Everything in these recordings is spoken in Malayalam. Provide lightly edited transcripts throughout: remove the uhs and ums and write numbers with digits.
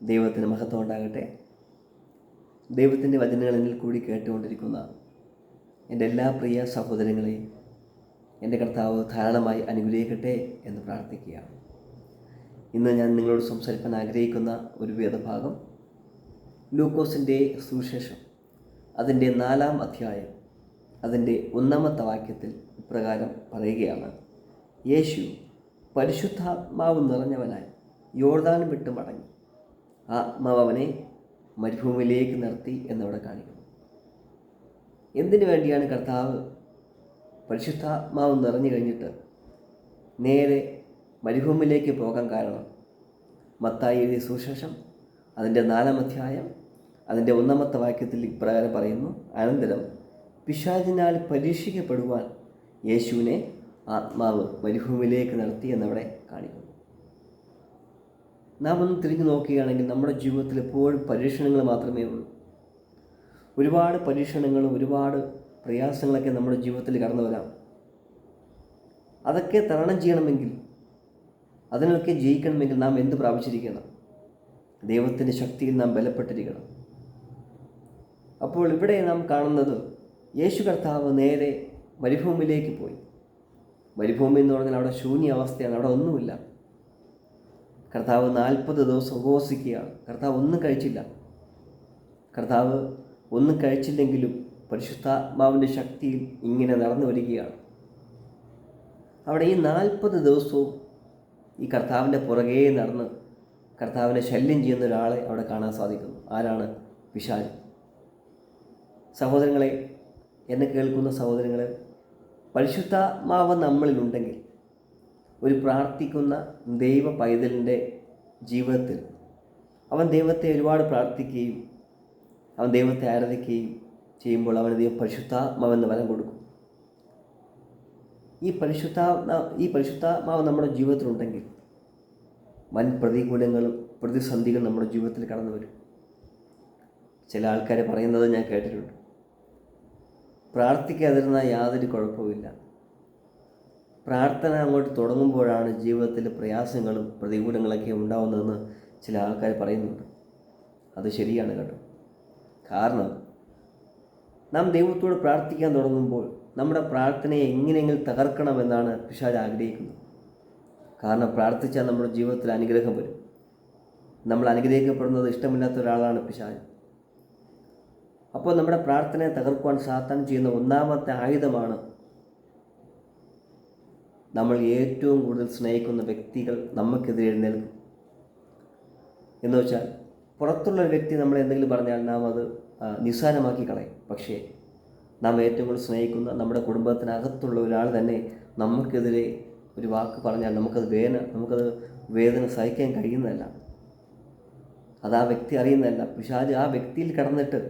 ദൈവത്തിന് മഹത്വം ഉണ്ടാകട്ടെ. ദൈവത്തിൻ്റെ വചനങ്ങൾ എന്നിൽ കൂടി കേട്ടുകൊണ്ടിരിക്കുന്ന എൻ്റെ എല്ലാ പ്രിയ സഹോദരങ്ങളെയും എൻ്റെ കർത്താവ് ധാരാളമായി അനുഗ്രഹിക്കട്ടെ എന്ന് പ്രാർത്ഥിക്കുകയാണ്. ഇന്ന് ഞാൻ നിങ്ങളോട് സംസാരിക്കാൻ ആഗ്രഹിക്കുന്ന ഒരു വേദഭാഗം ലൂക്കോസിൻ്റെ സുവിശേഷം അതിൻ്റെ 4-ാം അധ്യായം അതിൻ്റെ 1-ാമത്തെ വാക്യത്തിൽ ഇപ്രകാരം പറയുകയാണ്: യേശു പരിശുദ്ധാത്മാവ് നിറഞ്ഞവനായി യോർദാൻ വിട്ട് മടങ്ങി, ആത്മാവ് അവനെ മരുഭൂമിയിലേക്ക് നിർത്തി എന്നവിടെ കാണിക്കുന്നു. എന്തിനു വേണ്ടിയാണ് കർത്താവ് പരിശുദ്ധാത്മാവ് നിറഞ്ഞു കഴിഞ്ഞിട്ട് നേരെ മരുഭൂമിയിലേക്ക് പോകാൻ കാരണം? മത്തായി എഴുതിയ സുവിശേഷം അതിൻ്റെ 4-ാം അധ്യായം അതിൻ്റെ 1-ാമത്തെ വാക്യത്തിൽ ഇപ്രകാരം പറയുന്നു: അനന്തരം പിശാചിനാൽ പരീക്ഷിക്കപ്പെടുവാൻ യേശുവിനെ ആത്മാവ് മരുഭൂമിയിലേക്ക് നടത്തി എന്നവിടെ കാണിക്കുന്നു. നാം ഒന്ന് തിരിഞ്ഞു നോക്കുകയാണെങ്കിൽ നമ്മുടെ ജീവിതത്തിൽ എപ്പോഴും പരീക്ഷണങ്ങൾ മാത്രമേ ഉള്ളൂ. ഒരുപാട് പരീക്ഷണങ്ങളും ഒരുപാട് പ്രയാസങ്ങളൊക്കെ നമ്മുടെ ജീവിതത്തിൽ കടന്നു വരാം. അതൊക്കെ തരണം ചെയ്യണമെങ്കിൽ, അതിനൊക്കെ ജയിക്കണമെങ്കിൽ നാം എന്ത് പ്രാപിച്ചിരിക്കണം? ദൈവത്തിൻ്റെ ശക്തിയിൽ നാം ബലപ്പെട്ടിരിക്കണം. അപ്പോൾ ഇവിടെ നാം കാണുന്നത് യേശു കർത്താവ് നേരെ മരുഭൂമിയിലേക്ക് പോയി. മരുഭൂമി എന്ന് പറഞ്ഞാൽ അവിടെ ശൂന്യ അവസ്ഥയാണ്, അവിടെ ഒന്നുമില്ല. കർത്താവ് 40 ദിവസം ഉപവസിക്കുകയാണ്. കർത്താവ് ഒന്നും കഴിച്ചില്ല. കർത്താവ് ഒന്നും കഴിച്ചില്ലെങ്കിലും പരിശുദ്ധാത്മാവിൻ്റെ ശക്തിയിൽ ഇങ്ങനെ നടന്നു വരികയാണ്. അവിടെ ഈ 40 ദിവസവും ഈ കർത്താവിൻ്റെ പുറകെ നടന്ന് കർത്താവിനെ ശല്യം ചെയ്യുന്ന ഒരാളെ അവിടെ കാണാൻ സാധിക്കുന്നു. ആരാണ്? പിശാച്. സഹോദരങ്ങളെ, എന്നെ കേൾക്കുന്ന സഹോദരങ്ങളെ, പരിശുദ്ധാത്മാവ് നമ്മളിലുണ്ടെങ്കിൽ ഒരു പ്രാർത്ഥിക്കുന്ന ദൈവ പൈതലിൻ്റെ ജീവിതത്തിൽ അവൻ ദൈവത്തെ ഒരുപാട് പ്രാർത്ഥിക്കുകയും അവൻ ദൈവത്തെ ആരാധിക്കുകയും ചെയ്യുമ്പോൾ അവന് ദൈവം പരിശുദ്ധാത്മാവെന്ന് വരം കൊടുക്കും. ഈ പരിശുദ്ധാത്മാവ് നമ്മുടെ ജീവിതത്തിലുണ്ടെങ്കിൽ വൻ പ്രതികൂലങ്ങളും പ്രതിസന്ധികളും നമ്മുടെ ജീവിതത്തിൽ കടന്നു വരും. ചില ആൾക്കാർ പറയുന്നത് ഞാൻ കേട്ടിട്ടുണ്ട്: പ്രാർത്ഥിക്കാതിരുന്നാൽ യാതൊരു കുഴപ്പമില്ല, പ്രാർത്ഥന അങ്ങോട്ട് തുടങ്ങുമ്പോഴാണ് ജീവിതത്തിൽ പ്രയാസങ്ങളും പ്രതികൂലങ്ങളൊക്കെ ഉണ്ടാവുന്നതെന്ന് ചില ആൾക്കാർ പറയുന്നുണ്ട്. അത് ശരിയാണ് കേട്ടോ. കാരണം നാം ദൈവത്തോട് പ്രാർത്ഥിക്കാൻ തുടങ്ങുമ്പോൾ നമ്മുടെ പ്രാർത്ഥനയെ എങ്ങനെയെങ്കിലും തകർക്കണമെന്നാണ് പിശാച് ആഗ്രഹിക്കുന്നത്. കാരണം പ്രാർത്ഥിച്ചാൽ നമ്മുടെ ജീവിതത്തിൽ അനുഗ്രഹം വരും. നമ്മൾ അനുഗ്രഹിക്കപ്പെടുന്നത് ഇഷ്ടമില്ലാത്ത ഒരാളാണ് പിശാച്. അപ്പോൾ നമ്മുടെ പ്രാർത്ഥനയെ തകർക്കുവാൻ സാത്താൻ ചെയ്യുന്ന 1-ാമത്തെ ആയുധമാണ് നമ്മൾ ഏറ്റവും കൂടുതൽ സ്നേഹിക്കുന്ന വ്യക്തികൾ നമുക്കെതിരെ എഴുന്നേൽക്കും. എന്ന് വെച്ചാൽ പുറത്തുള്ള ഒരു വ്യക്തി നമ്മളെ എന്തെങ്കിലും പറഞ്ഞാൽ നാം അത് നിസ്സാരമാക്കി കളയും. പക്ഷേ നാം ഏറ്റവും കൂടുതൽ സ്നേഹിക്കുന്ന നമ്മുടെ കുടുംബത്തിനകത്തുള്ള ഒരാൾ തന്നെ നമുക്കെതിരെ ഒരു വാക്ക് പറഞ്ഞാൽ നമുക്കത് വേദന സഹിക്കാൻ കഴിയുന്നതല്ല. അത് ആ വ്യക്തി അറിയുന്നതല്ല. പിശാച് ആ വ്യക്തിയിൽ കടന്നിട്ട്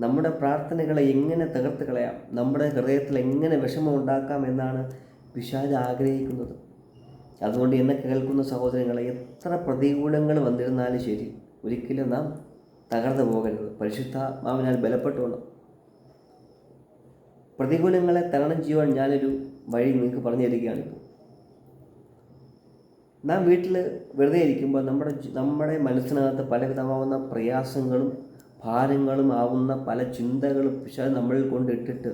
നമ്മുടെ പ്രാർത്ഥനകളെ എങ്ങനെ തകർത്ത് കളയാം, നമ്മുടെ ഹൃദയത്തിൽ എങ്ങനെ വിഷമം ഉണ്ടാക്കാം എന്നാണ് പിശാച് ആഗ്രഹിക്കുന്നത്. അതുകൊണ്ട് എന്നെ കേൾക്കുന്ന സഹോദരങ്ങളെ, എത്ര പ്രതികൂലങ്ങൾ വന്നിരുന്നാലും ശരി, ഒരിക്കലും നാം തകർന്നു പോകരുത്. പരിശുദ്ധാത്മാവിനാൽ ബലപ്പെട്ടുകൊണ്ട് പ്രതികൂലങ്ങളെ തരണം ചെയ്യുവാൻ ഞാനൊരു വഴി നിങ്ങൾക്ക് പറഞ്ഞു തരികയാണിപ്പോൾ. നാം വീട്ടിൽ വെറുതെ ഇരിക്കുമ്പോൾ നമ്മുടെ മനസ്സിനകത്ത് പലവിധമാവുന്ന പ്രയാസങ്ങളും ഭാരങ്ങളും ആവുന്ന പല ചിന്തകളും പിശാച് നമ്മളിൽ കൊണ്ടിട്ടിട്ട്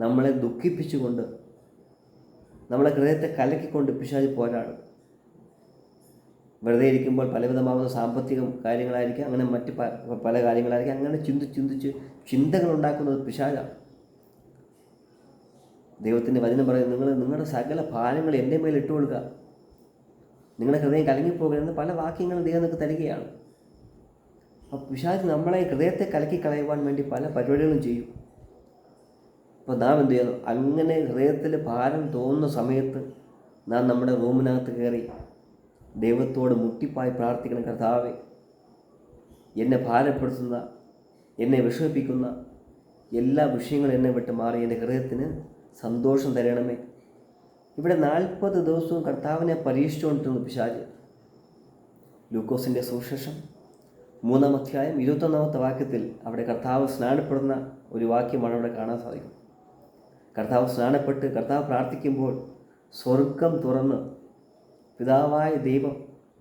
നമ്മളെ ദുഃഖിപ്പിച്ചുകൊണ്ട് നമ്മളെ ഹൃദയത്തെ കലക്കിക്കൊണ്ട് പിശാച് പോരാടും. വെറുതെ ഇരിക്കുമ്പോൾ പലവിധമാവുന്ന സാമ്പത്തിക കാര്യങ്ങളായിരിക്കും, അങ്ങനെ മറ്റ് പല കാര്യങ്ങളായിരിക്കും. അങ്ങനെ ചിന്തിച്ച് ചിന്തകൾ ഉണ്ടാക്കുന്നത് പിശാചാണ്. ദൈവത്തിൻ്റെ വചനം പറയുന്നത്, നിങ്ങളുടെ സകല ഭാരങ്ങൾ എൻ്റെ മേൽ ഇട്ട് കൊടുക്കുക, നിങ്ങളുടെ ഹൃദയം കലങ്ങിപ്പോകരുതെന്ന് പല വാക്യങ്ങളും ദൈവം നിങ്ങൾക്ക് തരികയാണ്. അപ്പോൾ പിശാച് നമ്മളെ ഹൃദയത്തെ കലക്കി കളയുവാൻ വേണ്ടി പല പരിപാടികളും ചെയ്യും. അപ്പോൾ നാം എന്ത് ചെയ്യണം? അങ്ങനെ ഹൃദയത്തിൽ ഭാരം തോന്നുന്ന സമയത്ത് നാം നമ്മുടെ റൂമിനകത്ത് കയറി ദൈവത്തോട് മുട്ടിപ്പായി പ്രാർത്ഥിക്കണം: കർത്താവേ, എന്നെ ഭാരപ്പെടുത്തുന്ന, എന്നെ വിഷമിപ്പിക്കുന്ന എല്ലാ വിഷയങ്ങളും എന്നെ വിട്ട് മാറി എൻ്റെ ഹൃദയത്തിന് സന്തോഷം തരണമേ. ഇവിടെ 40 ദിവസവും കർത്താവിനെ പരീക്ഷിച്ചുകൊണ്ടിരുന്നു പിശാച്. ലൂക്കോസിൻ്റെ സുവിശേഷം 3-ാം അധ്യായം 21-ാമത്തെ വാക്യത്തിൽ അവിടെ കർത്താവ് സ്നാനപ്പെടുന്ന ഒരു വാക്യമാണ് അവിടെ കാണാൻ സാധിക്കും. കർത്താവ് സ്നാനപ്പെട്ട് കർത്താവ് പ്രാർത്ഥിക്കുമ്പോൾ സ്വർഗം തുറന്ന് പിതാവായ ദൈവം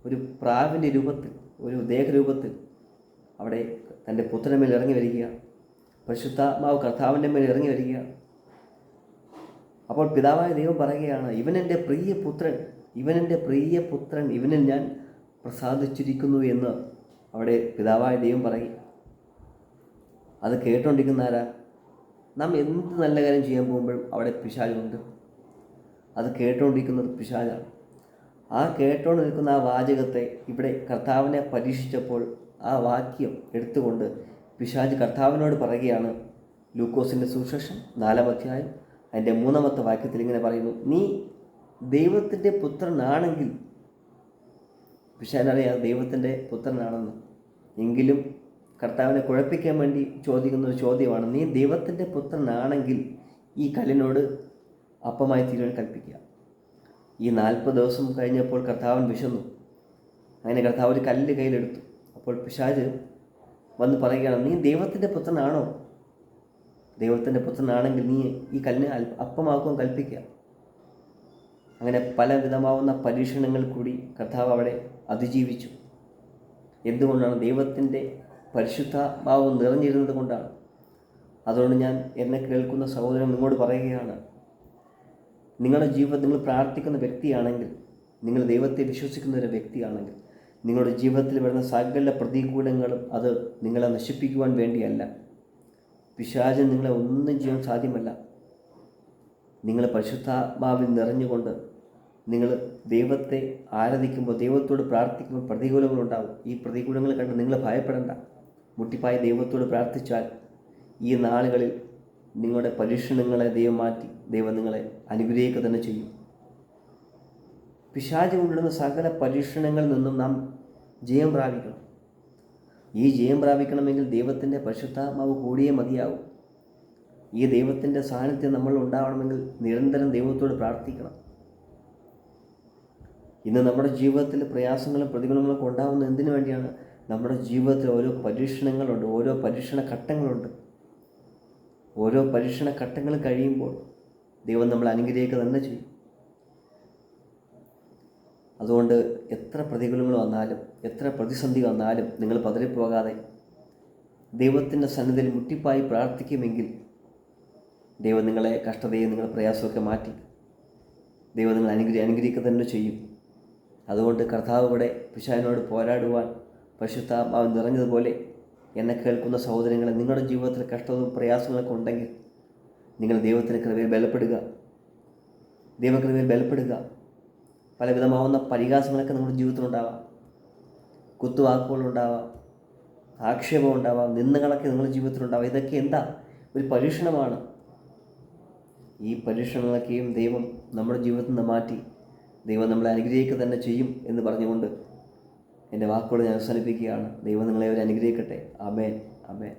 ഒരു പ്രാവിൻ്റെ രൂപത്തിൽ ഒരു ദേഹരൂപത്തിൽ അവിടെ തൻ്റെ പുത്രൻ്റെ മേൽ ഇറങ്ങി വരികയാണ്. പരിശുദ്ധാത്മാവ് കർത്താവിൻ്റെ മേൽ ഇറങ്ങി വരികയാണ്. അപ്പോൾ പിതാവായ ദൈവം പറയുകയാണ്, ഇവനെൻ്റെ പ്രിയപുത്രൻ, ഇവനെൻ്റെ പ്രിയപുത്രൻ, ഇവനിൽ ഞാൻ പ്രസാദിച്ചിരിക്കുന്നു എന്ന് അവിടെ പിതാവായ ദൈവം പറയും. അത് കേട്ടുകൊണ്ടിരിക്കുന്ന ആരാ? നാം എന്ത് നല്ല കാര്യം ചെയ്യാൻ പോകുമ്പോഴും അവിടെ പിശാചുണ്ട്. അത് കേട്ടുകൊണ്ടിരിക്കുന്നത് പിശാചാണ്. ആ കേട്ടുകൊണ്ട് നിൽക്കുന്ന ആ വാചകത്തെ ഇവിടെ കർത്താവിനെ പരീക്ഷിച്ചപ്പോൾ ആ വാക്യം എടുത്തുകൊണ്ട് പിശാച് കർത്താവിനോട് പറയുകയാണ്. ലൂക്കോസിൻ്റെ സുവിശേഷം 4-ാം അധ്യായം അതിൻ്റെ 3-ാമത്തെ വാക്യത്തിൽ ഇങ്ങനെ പറയുന്നു, നീ ദൈവത്തിൻ്റെ പുത്രനാണെങ്കിൽ, പിശാചിനറിയാം ദൈവത്തിൻ്റെ പുത്രനാണെന്ന്, എങ്കിലും കർത്താവിനെ കുഴപ്പിക്കാൻ വേണ്ടി ചോദിക്കുന്നൊരു ചോദ്യമാണ്, നീ ദൈവത്തിൻ്റെ പുത്രനാണെങ്കിൽ ഈ കല്ലിനോട് അപ്പമായി തീരുവാൻ കൽപ്പിക്കുക. ഈ 40 ദിവസം കഴിഞ്ഞപ്പോൾ കർത്താവിന് വിശന്നു. അങ്ങനെ കർത്താവ് ഒരു കല്ല് കയ്യിലെടുത്തു. അപ്പോൾ പിശാച് വന്ന് പറയുകയാണ്, നീ ദൈവത്തിൻ്റെ പുത്രനാണോ? ദൈവത്തിൻ്റെ പുത്രനാണെങ്കിൽ നീ ഈ കല്ലിനെ അപ്പമാക്കുവാൻ കൽപ്പിക്കുക. അങ്ങനെ പല വിധമാവുന്ന പരീക്ഷണങ്ങൾ കൂടി കർത്താവ് അവിടെ അതിജീവിച്ചു. എന്തുകൊണ്ടാണ്? ദൈവത്തിൻ്റെ പരിശുദ്ധാത്മാവ് നിറഞ്ഞിരുന്നത് കൊണ്ടാണ്. അതുകൊണ്ട് ഞാൻ എന്നെ കേൾക്കുന്ന സഹോദരൻ നിങ്ങളോട് പറയുകയാണ്, നിങ്ങളുടെ ജീവിതത്തിൽ നിങ്ങൾ പ്രാർത്ഥിക്കുന്ന വ്യക്തിയാണെങ്കിൽ, നിങ്ങൾ ദൈവത്തെ വിശ്വസിക്കുന്ന ഒരു വ്യക്തിയാണെങ്കിൽ, നിങ്ങളുടെ ജീവിതത്തിൽ വരുന്ന സകല പ്രതികൂലങ്ങളും അത് നിങ്ങളെ നശിപ്പിക്കുവാൻ വേണ്ടിയല്ല. പിശാചൻ നിങ്ങളെ ഒന്നും ചെയ്യാൻ സാധ്യമല്ല. നിങ്ങൾ പരിശുദ്ധാത്മാവിൽ നിറഞ്ഞുകൊണ്ട് നിങ്ങൾ ദൈവത്തെ ആരാധിക്കുമ്പോൾ, ദൈവത്തോട് പ്രാർത്ഥിക്കുമ്പോൾ പ്രതികൂലങ്ങളുണ്ടാവും. ഈ പ്രതികൂലങ്ങൾ കണ്ട് നിങ്ങൾ ഭയപ്പെടേണ്ട. മുട്ടിപ്പായി ദൈവത്തോട് പ്രാർത്ഥിച്ചാൽ ഈ നാളുകളിൽ നിങ്ങളുടെ പരീക്ഷണങ്ങളെ ദൈവം മാറ്റി ദൈവം നിങ്ങളെ അനുഗ്രഹിക്കുക തന്നെ ചെയ്യും. പിശാച് കൊണ്ടുവരുന്ന സകല പരീക്ഷണങ്ങളിൽ നിന്നും നാം ജയം പ്രാപിക്കണം. ഈ ജയം പ്രാപിക്കണമെങ്കിൽ ദൈവത്തിൻ്റെ പരിശുദ്ധാത്മാവ് കൂടിയേ മതിയാവും. ഈ ദൈവത്തിൻ്റെ സാന്നിധ്യം നമ്മൾ ഉണ്ടാവണമെങ്കിൽ നിരന്തരം ദൈവത്തോട് പ്രാർത്ഥിക്കണം. ഇന്ന് നമ്മുടെ ജീവിതത്തിൽ പ്രയാസങ്ങളും പ്രതികൂലങ്ങളൊക്കെ ഉണ്ടാകുന്നത് എന്തിനു വേണ്ടിയാണ്? നമ്മുടെ ജീവിതത്തിൽ ഓരോ പരീക്ഷണങ്ങളുണ്ട്, ഓരോ പരീക്ഷണ ഘട്ടങ്ങളുണ്ട്. ഓരോ പരീക്ഷണ ഘട്ടങ്ങൾ കഴിയുമ്പോൾ ദൈവം നമ്മളെ അനുഗ്രഹിക്കുക തന്നെ ചെയ്യും. അതുകൊണ്ട് എത്ര പ്രതികൂലങ്ങൾ വന്നാലും, എത്ര പ്രതിസന്ധി വന്നാലും നിങ്ങൾ പതറിപ്പോകാതെ ദൈവത്തിൻ്റെ സന്നിധിയിൽ മുട്ടിപ്പായി പ്രാർത്ഥിക്കുമെങ്കിൽ ദൈവം നിങ്ങളെ കഷ്ടതയും നിങ്ങളുടെ പ്രയാസമൊക്കെ മാറ്റി ദൈവം നിങ്ങളെ അനുഗ്രഹിക്കുക തന്നെ ചെയ്യും. അതുകൊണ്ട് കർത്താവ് ഇവിടെ പിശാചിനോട് പോരാടുവാൻ പരിശുദ്ധാത്മാവ് നിറഞ്ഞതുപോലെ എന്നെ കേൾക്കുന്ന സഹോദരങ്ങളെ, നിങ്ങളുടെ ജീവിതത്തിൽ കഷ്ടവും പ്രയാസങ്ങളൊക്കെ ഉണ്ടെങ്കിൽ നിങ്ങൾ ദൈവത്തിൻ്റെ കൃപയിൽ ബലപ്പെടുക, ദൈവകൃപയിൽ ബലപ്പെടുക. പലവിധമാവുന്ന പരിഹാസങ്ങളൊക്കെ നിങ്ങളുടെ ജീവിതത്തിലുണ്ടാവാം, കുത്തുവാക്കുകളുണ്ടാവാം, ആക്ഷേപം ഉണ്ടാവാം, നിന്ദകളൊക്കെ നിങ്ങളുടെ ജീവിതത്തിലുണ്ടാവാം. ഇതൊക്കെ എന്താ? ഒരു പരീക്ഷണമാണ്. ഈ പരീക്ഷണങ്ങളൊക്കെയും ദൈവം നമ്മുടെ ജീവിതത്തിൽ നിന്ന് മാറ്റി ദൈവം നമ്മളെ അനുഗ്രഹിക്കുക തന്നെ ചെയ്യും എന്ന് പറഞ്ഞുകൊണ്ട് എൻ്റെ വാക്കുകൾ ഞാൻ അവസാനിപ്പിക്കുകയാണ്. ദൈവം നിങ്ങളെ അനുഗ്രഹിക്കട്ടെ. ആമേൻ, ആമേൻ.